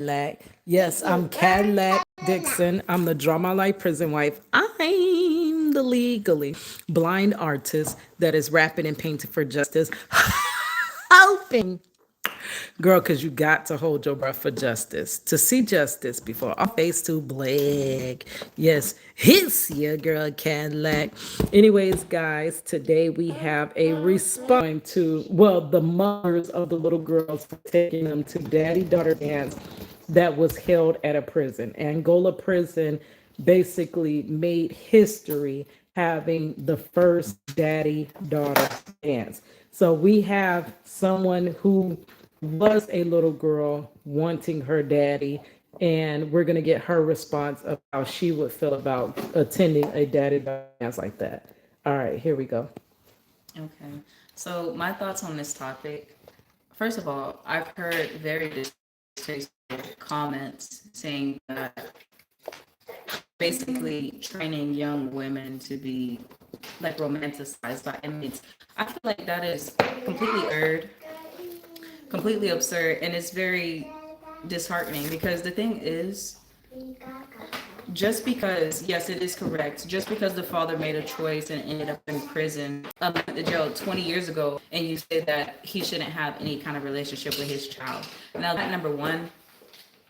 Cadillac. Yes, I'm Cadillac Dixon. I'm the Drama Life Prison Wife. I'm the legally blind artist that is rapping and painting for justice. Hoping, girl, because you got to hold your breath for justice. To see justice before our face too black. Yes, it's your girl Cadillac. Anyways, guys, today we have a response to, well, the mothers of the little girls for taking them to daddy-daughter dance that was held at a prison. Angola prison basically made history having the first daddy-daughter dance. So we have someone who was a little girl wanting her daddy, and we're going to get her response of how she would feel about attending a daddy dance like that. All right, here we go. Okay. So my thoughts on this topic. First of all, I've heard very distasteful comments saying that basically training young women to be like romanticized by inmates. I feel like that is completely completely absurd, and it's very disheartening because the thing is, just because, yes, it is correct, just because the father made a choice and ended up in prison, in jail 20 years ago, and you say that he shouldn't have any kind of relationship with his child. Now, that number one,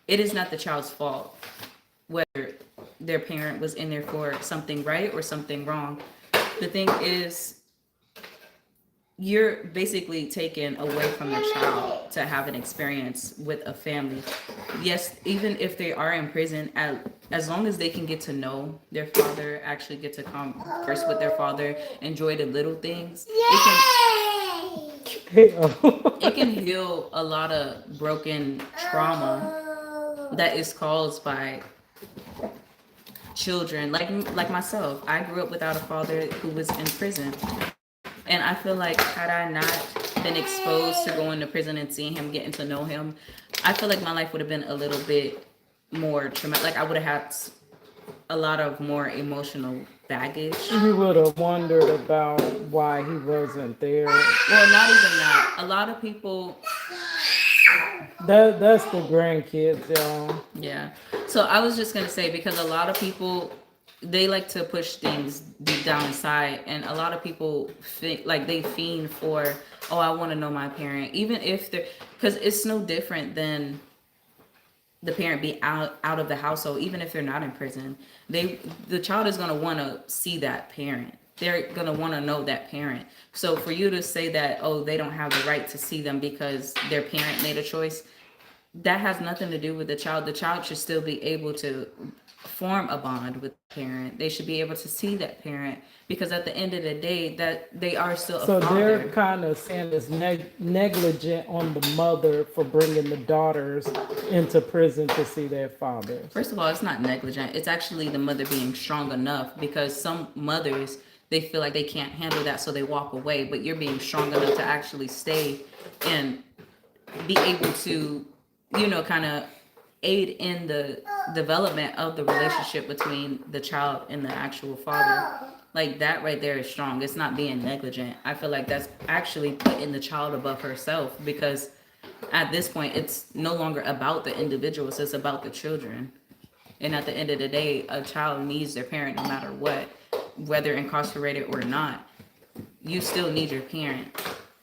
it is not the child's fault whether their parent was in there for something right or something wrong. The thing is, you're basically taken away from the child to have an experience with a family. Yes, even if they are in prison, as long as they can get to know their father, actually get to converse with their father, enjoy the little things, it can heal a lot of broken trauma that is caused by children like myself. I grew up without a father who was in prison. And I feel like had I not been exposed to going to prison and seeing him, getting to know him, I feel like my life would have been a little bit more traumatic. Like I would have had a lot of more emotional baggage. You would have wondered about why he wasn't there. Well, not even that. A lot of people, That's the grandkids, y'all. yeah. So I was just gonna say, because a lot of people, they like to push things deep down inside, and a lot of people think like they fiend for, oh, I want to know my parent, even if they're, because it's no different than the parent be out of the household. Even if they're not in prison, the child is going to want to see that parent. They're going to want to know that parent. So for you to say that, oh, they don't have the right to see them because their parent made a choice, that has nothing to do with the child. The child should still be able to form a bond with the parent. They should be able to see that parent, because at the end of the day, that they are still a So they're father. kind of saying it's negligent on the mother for bringing the daughters into prison to see their fathers. First of all, it's not negligent. It's actually the mother being strong enough, because some mothers, they feel like they can't handle that, so they walk away. But you're being strong enough to actually stay and be able to, kind of aid in the development of the relationship between the child and the actual father. Like that right there is strong. It's not being negligent. I feel like that's actually putting the child above herself, because at this point it's no longer about the individuals, it's about the children. And at the end of the day, a child needs their parent no matter what, whether incarcerated or not. You still need your parent.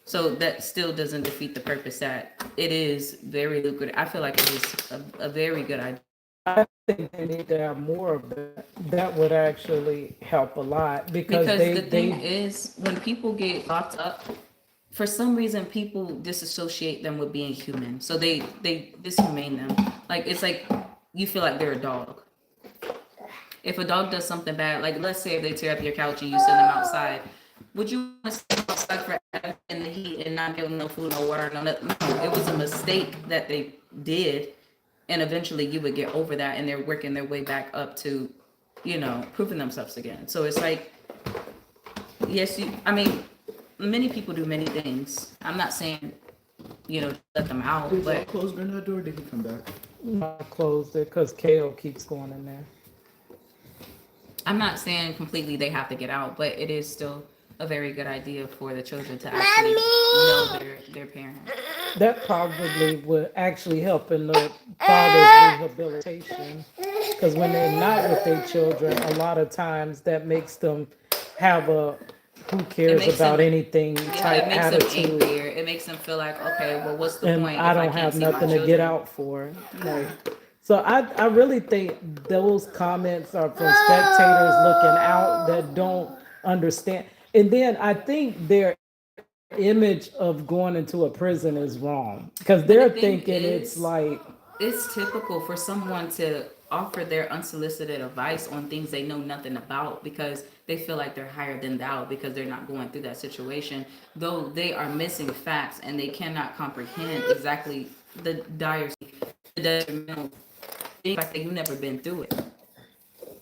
So that still doesn't defeat the purpose that it is very lucrative. I feel like it is a very good idea. I think they need to have more of that. That would actually help a lot because Because they the thing they is, when people get locked up, for some reason people disassociate them with being human. So they dishumane them. Like it's like you feel like they're a dog. If a dog does something bad, like let's say if they tear up your couch and you send them outside, would you want to stay outside forever in the heat and not give them no food, no water, no nothing? No, it was a mistake that they did, and eventually you would get over that, and they're working their way back up to, proving themselves again. So it's like, yes, I mean, many people do many things. I'm not saying, let them out, Did y'all but close Grenade door? Or did he come back? I closed it because KO keeps going in there. I'm not saying completely they have to get out, but it is still a very good idea for the children to actually know their parent. That probably would actually help in the father's rehabilitation. Because when they're not with their children, a lot of times that makes them have a who It cares makes about them, anything yeah, type it makes them attitude. angrier. It makes them feel like, okay, well, what's the And point I if I don't can't have see my nothing to get children? out for. Like, so I really think those comments are from spectators looking out that don't understand. And then I think their image of going into a prison is wrong because they're But the thinking thing it's like, is, it's typical for someone to offer their unsolicited advice on things they know nothing about because they feel like they're higher than thou because they're not going through that situation, though they are missing facts and they cannot comprehend exactly the dire, the detrimental thing, fact that you've never been through it.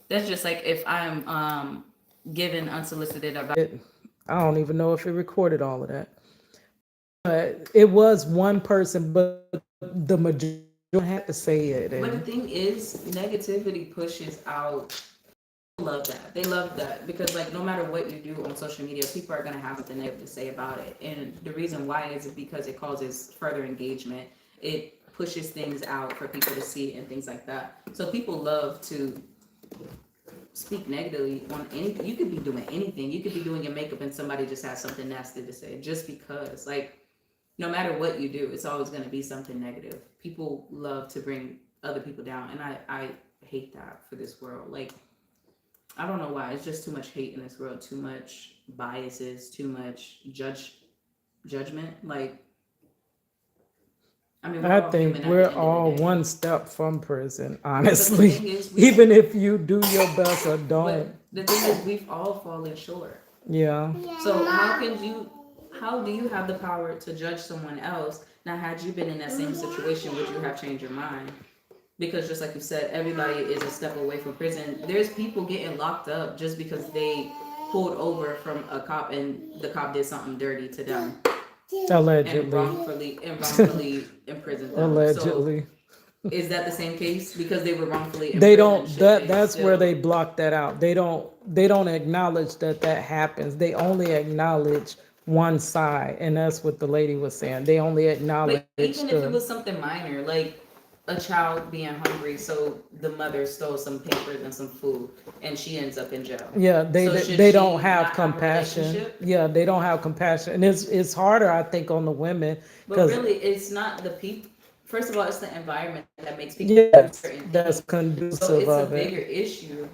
That's just like if I'm given unsolicited advice. I don't even know if it recorded all of that. But it was one person, but the majority had to say it. And But the thing is, negativity pushes out. Love that. They love that because, like, no matter what you do on social media, people are gonna have something negative to say about it. And the reason why is because it causes further engagement. It pushes things out for people to see and things like that. So people love to speak negatively on anything. You could be doing anything. You could be doing your makeup and somebody just has something nasty to say just because, like, no matter what you do, it's always going to be something negative. People love to bring other people down, and I hate that for this world. Like, I don't know why. It's just too much hate in this world, too much biases, too much judgment. Like, I mean, we're I all think human at the we're end of the all day. one step from prison, But the honestly. thing is, Even if you do your best or but don't. the thing is, we've all fallen short. Yeah. So how can you? How do you have the power to judge someone else? Now, had you been in that same situation, would you have changed your mind? Because just like you said, everybody is a step away from prison. There's people getting locked up just because they pulled over from a cop and the cop did something dirty to them and Allegedly. wrongfully imprisoned them. So Allegedly. is that the same case? Because they were wrongfully They imprisoned, don't should that they that's where still? they block that out. They don't acknowledge that that happens. They only acknowledge one side, and that's what the lady was saying. They only But acknowledge even the if it was something minor, like a child being hungry, so the mother stole some papers and some food, and she ends up in jail. yeah, So should they don't she have not have a compassion. relationship? Yeah, they don't have compassion, and it's harder, I think, on the women But because really, it's not the people. First of all, it's the environment that makes people do yes, certain that's things. So conducive it's a of bigger it. issue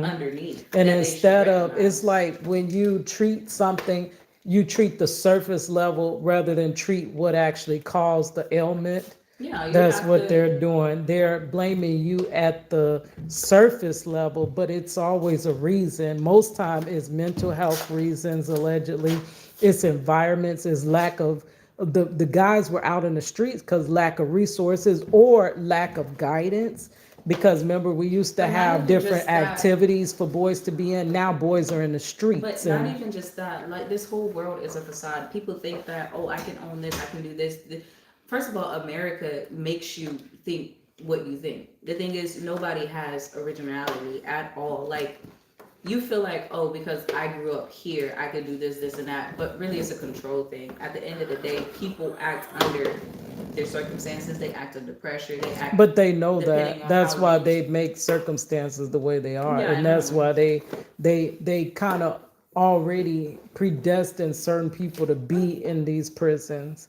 underneath And that they should instead of, it's recognize. like when you treat something, you treat the surface level rather than treat what actually caused the ailment. Yeah, you That's have what to. they're doing. They're blaming you at the surface level, but it's always a reason. Most time it's mental health reasons, allegedly. It's environments, it's lack of the guys were out in the streets because lack of resources or lack of guidance. Because remember, we used to But not have even different just that. activities for boys to be in. Now boys are in the But streets, not and even just that. Like this whole world is a facade. People think that, oh, I can own this, I can do this. First of all, America makes you think what you think. The thing is, nobody has originality at all. Like you feel like, oh, because I grew up here, I could do this, this, and that. But really, it's a control thing. At the end of the day, people act under their circumstances. They act under pressure. They act but they know depending that. on That's how why you. they make circumstances the way they are, Yeah, I and that's know. why they kind of already predestined certain people to be in these prisons.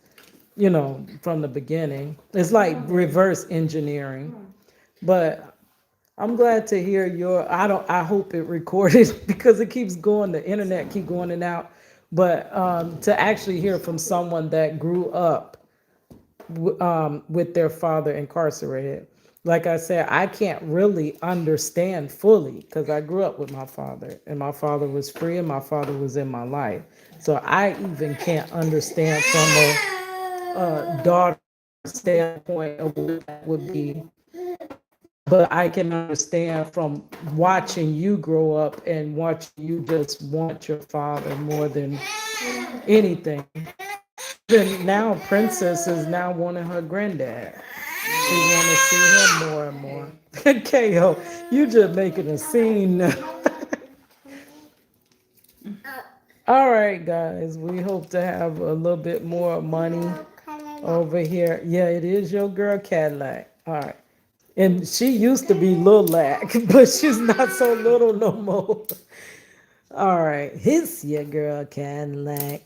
From the beginning, it's like reverse engineering. But I'm glad to hear your. I hope it recorded because it keeps going. The internet keep going in and out. But to actually hear from someone that grew up with their father incarcerated. Like I said, I can't really understand fully because I grew up with my father, and my father was free, and my father was in my life. So I even can't understand from a daughter standpoint of what that would be. But I can understand from watching you grow up and watching you just want your father more than anything. Even now, Princess is now wanting her granddad. She want to see him more and more. KO, you just making a scene. All right, guys. We hope to have a little bit more money over here. Yeah, it is your girl Cadillac. All right. And she used to be Lilac, but she's not so little no more. All right. Here's your girl Cadillac.